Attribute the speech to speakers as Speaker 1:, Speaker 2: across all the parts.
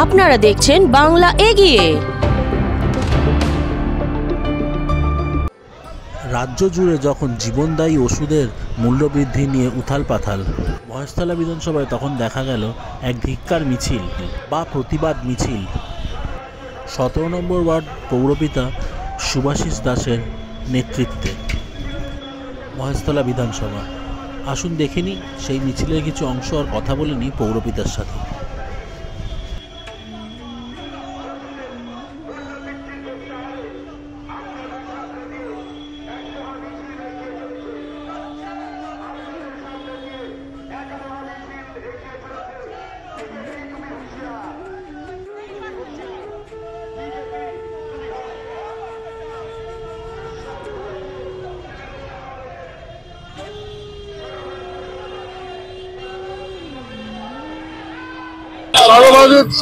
Speaker 1: আপনারা দেখছেন বাংলা এগিয়ে।
Speaker 2: রাজ্য জুড়ে যখন জীবনদায়ী ওষুধের মূল্যবৃদ্ধি নিয়ে উথাল পাথাল, মহেশতলা বিধানসভায় তখন দেখা গেল এক ধিক্কার মিছিল বা প্রতিবাদ মিছিল 17 নম্বর ওয়ার্ড পৌরপিতা সুভাষিস দাসের নেতৃত্বে মহেশতলা বিধানসভা। আসুন দেখে নিই সেই মিছিলের কিছু অংশ আর কথা বলে নিই পৌরপিতার সাথে।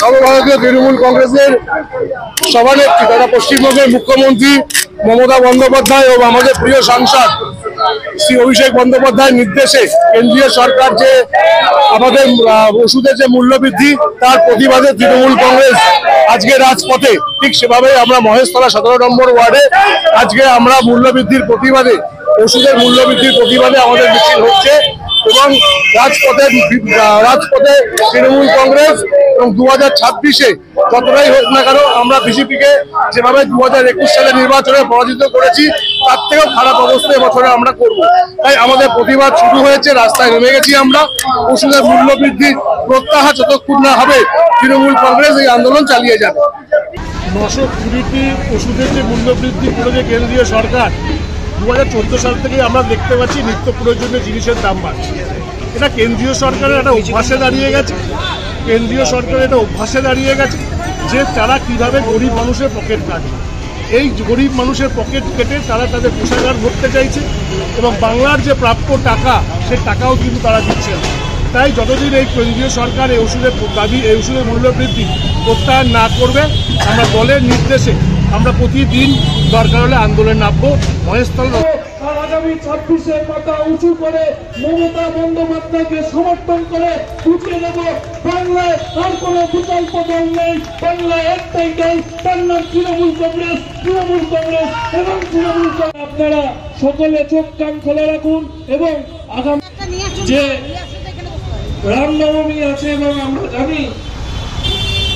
Speaker 3: সর্বভারতীয় তৃণমূল কংগ্রেসের সভানেত্রী তথা পশ্চিমবঙ্গের মুখ্যমন্ত্রী মমতা বন্দ্যোপাধ্যায় ও আমাদের প্রিয় সাংসদ শ্রী অভিষেক বন্দ্যোপাধ্যায়ের নির্দেশে কেন্দ্রীয় সরকার যে আমাদের ওষুধের যে মূল্যবৃদ্ধি তার প্রতিবাদে তৃণমূল কংগ্রেস আজকে রাজপথে, ঠিক সেভাবে আমরা মহেশতলা 17 নম্বর ওয়ার্ডে আজকে আমরা মূল্যবৃদ্ধির প্রতিবাদে, ওষুধের মূল্যবৃদ্ধির প্রতিবাদে আমাদের মিছিল হচ্ছে এবং রাজপথে তৃণমূল কংগ্রেস এবং 2026-এ যতটাই হোক না কেন আমরা বিজেপিকে যেভাবে 2021 সালে নির্বাচনে পরাজিত করেছি তার থেকেও খারাপ অবস্থা এবছরে আমরা করব। তাই আমাদের প্রতিবাদ শুরু হয়েছে, রাস্তায় নেমে গেছি আমরা। ওষুধের মূল্যবৃদ্ধি প্রত্যাহার যতক্ষণ না হবে তৃণমূল কংগ্রেস এই আন্দোলন চালিয়ে যাবে।
Speaker 4: 920টি ওষুধের যে মূল্যবৃদ্ধি করেছে কেন্দ্রীয় সরকার, 2014 সাল থেকে আমরা দেখতে পাচ্ছি নিত্য প্রয়োজনীয় জিনিসের দাম বাড়ছে। এটা কেন্দ্রীয় সরকারের একটা অভ্যাসে দাঁড়িয়ে গেছে। যে তারা কিভাবে গরিব মানুষের পকেট কাটে, এই গরিব মানুষের পকেট কেটে তারা তাদের কোষাগার ভরতে চাইছে এবং বাংলার যে প্রাপ্য টাকা সে টাকাও কিন্তু তারা দিচ্ছে না। তাই যতদিন এই কেন্দ্রীয় সরকার এই ওষুধের দাবি, এই ওষুধের মূল্যবৃদ্ধি প্রত্যাহার না করবে, আমরা দলের নির্দেশে আমরা প্রতিদিন দরকার হলে আন্দোলন নামবো। মহেশতলা
Speaker 5: আগামী 26-এর কথা উঁচু করে মমতা বন্দ্যোপাধ্যায়কে সমর্থন করে উঠিয়ে দেব। বাংলায় আর কোনো বিকল্প দল নেই, বাংলায় একটাই দল, তার নাম তৃণমূল কংগ্রেস। এবং তৃণমূল কংগ্রেস আপনারা সকলে চোখ কান খোলা রাখুন এবং আগামী যে রামনবমী আছে এবং আমরা জানি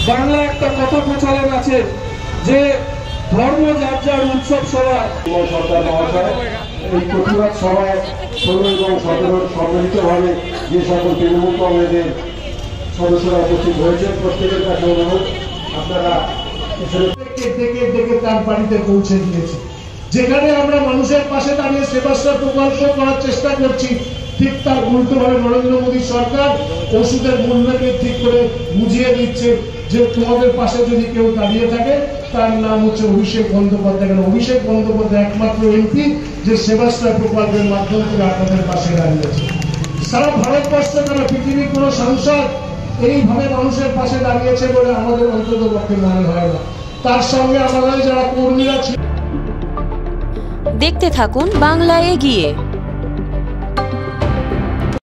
Speaker 5: বাংলা একটা কথা প্রচলন আছে যে ধর্ম যার যার উৎসব সভায় সরকার মহাশয় এই প্রতিবাদ সভায় 16 এবং 17 সম্মিলিতভাবে যে সকল তৃণমূল কংগ্রেসের সদস্যরা উপস্থিত হয়েছে প্রত্যেকের কাছে অনুরোধ আপনারা দেখে তার বাড়িতে পৌঁছে দিয়েছে। যেখানে আমরা মানুষের পাশে দাঁড়িয়ে সেবাশ্রয় প্রকল্প করার চেষ্টা করছি, ঠিক তার উল্টোভাবে নরেন্দ্র মোদী সরকার ওষুধের মূল্যকে ঠিক করে বুঝিয়ে দিচ্ছে যে তোমাদের পাশে যদি কেউ দাঁড়িয়ে থাকে তার নাম হচ্ছে অভিষেক বন্দ্যোপাধ্যায়। কারণ অভিষেক বন্দ্যোপাধ্যায় একমাত্র এমপি যে সেবাশ্রয় প্রকল্পের মাধ্যম থেকে আপনাদের পাশে দাঁড়িয়েছে। সারা ভারতবর্ষে কেন পৃথিবীর কোন সাংসদ এইভাবে মানুষের পাশে দাঁড়িয়েছে বলে আমাদের অন্তত পক্ষে মনে হয় না। তার সঙ্গে আমাদের যারা কর্মীরা ছিল।
Speaker 1: দেখতে থাকুন বাংলা এগিয়ে।